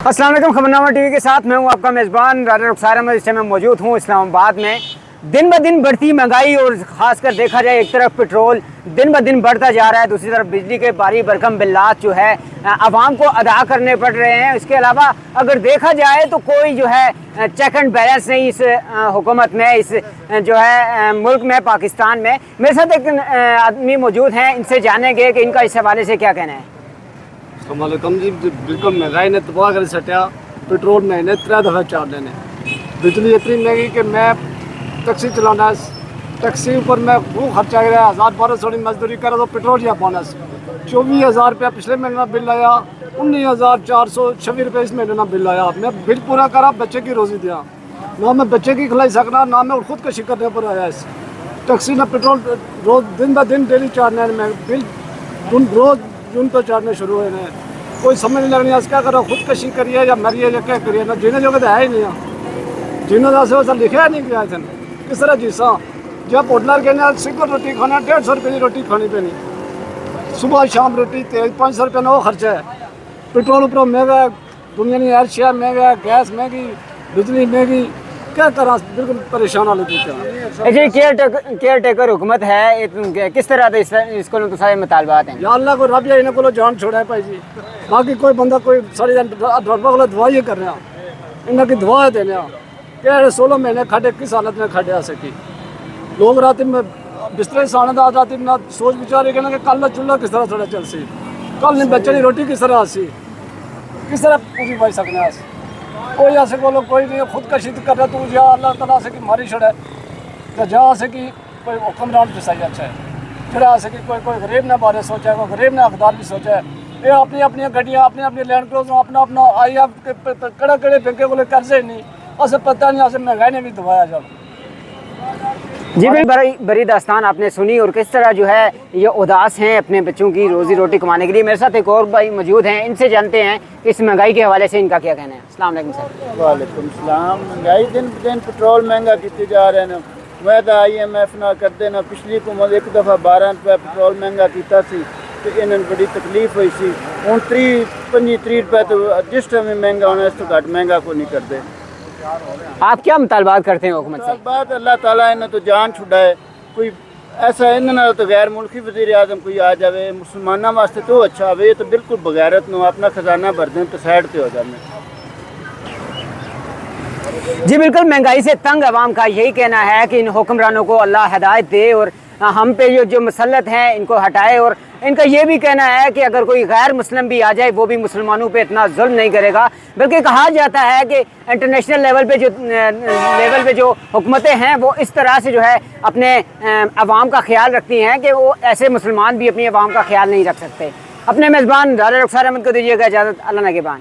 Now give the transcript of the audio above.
अस्सलाम वालेकुम। खबरनामा टीवी के साथ मैं हूं आपका मेज़बान राजा रुखसार अहमद। इस समय मैं मौजूद हूं इस्लामाबाद में। दिन ब दिन बढ़ती महंगाई और ख़ासकर देखा जाए एक तरफ पेट्रोल दिन ब दिन बढ़ता जा रहा है, दूसरी तरफ बिजली के भारी भरकम बिल्लात जो है आवाम को अदा करने पड़ रहे हैं। इसके अलावा अगर देखा जाए तो कोई जो है चेक एंड बैलेंस नहीं इस हुकूमत में, इस जो है मुल्क में, पाकिस्तान में। मेरे साथ एक आदमी मौजूद हैं, इनसे जानेंगे कि इनका इस हवाले से क्या कहना है। जी बिल्कुल महंगाई ने तबाह कर सटिया। पेट्रोल महीने 3 दफ़ा चार लेने, बिजली इतनी महंगी कि मैं टैक्सी चलाना, टैक्सी ऊपर मैं वो खर्चा गया 1000-1200 मजदूरी करा तो पेट्रोल या बोनस 24,000 रुपया पिछले महीने बिल आया, 19,426 रुपये इस महीने बिल आया। मैं बिल पूरा करा, बच्चे की रोज़ी दिया, ना मैं बच्चे की खिलाई सकना, ना मैं खुदकशी करने पर आया। इस टैक्सी ना पेट्रोल रोज दिन ब दिन डेली चार्जने में बिल रोज जून तो चार्जने शुरू हुए हैं। कोई समझ नहीं लगनी क्या करो, खुदकशी करिए या मरिए या क्या करिए। ना जीने जो तो है ही नहीं, जीने जैसे वैसा लिखा नहीं गया थे। किस तरह जीसा जब होटलर के ना सिंगल रोटी खाना 150 रुपये की रोटी खानी पैनी, सुबह शाम रोटी तेज 500 रुपये ना वो खर्चा है। पेट्रोल ऊपर महंगा, दुनिया की हर शहर महंगा, गैस महंगी, बिजली महंगी, क्या करा बिल्कुल परेशान वाले जी। केयर टेकर हुकूमत है, किस तरह से इसको तो सारे मुतालबात हैं। या अल्लाह को रब या इन्हें को जान छोड़ा है भाई जी। बाकी कोई बंदा कोई सारी को दवाई ही कर रहा, इन्हें की दवा है देने क्या 16 महीने खड़े किस हालत में खड़े आ सकी। लोग रात में बिस्तरे साने दाद रात में सोच विचार कि कल का चूल्हा किस तरह थोड़ा चल सी, कल नहीं बच्चे की रोटी किस तरह आसी, किस तरह पूरी पाई सकने। कोई ऐसे बोलो कोई नहीं, खुदकशी कर रहा तू जा अल्लाह तला से कि मारी छड़े तो जा से कि कोई हुक्मरान पे सही अच्छा है, फिर से कि कोई गरीब ने बारे सोचा है, कोई गरीब ने हकदार भी सोचा है। ये अपनी अपनी गड्डियाँ अपनी अपनी लैंड क्रूज़र अपना अपना आई आप कड़े कड़े बैंक को कर्जे नहीं, असे पता नहीं असे महंगाई ने भी दबाया जब। जी बड़ी दास्तान आपने सुनी, और किस तरह जो है ये उदास हैं अपने बच्चों की रोज़ी रोटी कमाने के लिए। मेरे साथ एक और भाई मौजूद हैं, इनसे जानते हैं कि इस महंगाई के हवाले से इनका क्या कहना है। अस्सलाम वालेकुम सर। वालेकुम सलाम। महंगाई दिन ब दिन पेट्रोल महंगा किए जा रहे हैं। वादा IMF ना कर देना, पिछली हुकूमत एक दफ़ा 12 रुपये पेट्रोल महंगा किया तो इन्हें बड़ी तकलीफ हुई सी। हूँ 30-35 रुपये तो जिस टाइम महंगा होना इस तो घट महंगा को नहीं करते। आप क्या मुतालबात करते हैं हुकूमत से? बात अल्लाह ताला इन्हें तो जान छुड़ाए, कोई ऐसा इन्हें तो गैर मुल्की वज़ीर आज़म कोई आ जाए मुसलमानों वास्ते तो अच्छा हो। ये तो बिल्कुल बगैरत नो अपना खजाना भर दें तो साइड पे हो जाए। जी बिल्कुल, महंगाई से तंग अवाम का यही कहना है कि इन हुक्मरानों को अल्लाह हिदायत दे और हम पे जो मुसल्लत हैं इनको हटाए। और इनका ये भी कहना है कि अगर कोई गैर मुस्लिम भी आ जाए वो भी मुसलमानों पे इतना जुल्म नहीं करेगा। बल्कि कहा जाता है कि इंटरनेशनल लेवल पे जो हुकूमतें हैं वो इस तरह से जो है अपने अवाम का ख्याल रखती हैं कि वो ऐसे मुसलमान भी अपनी अवाम का ख्याल नहीं रख सकते। अपने मेज़बान राजा रुखसार अहमद को दीजिएगा इजाज़त। अल्लाह नगहबान।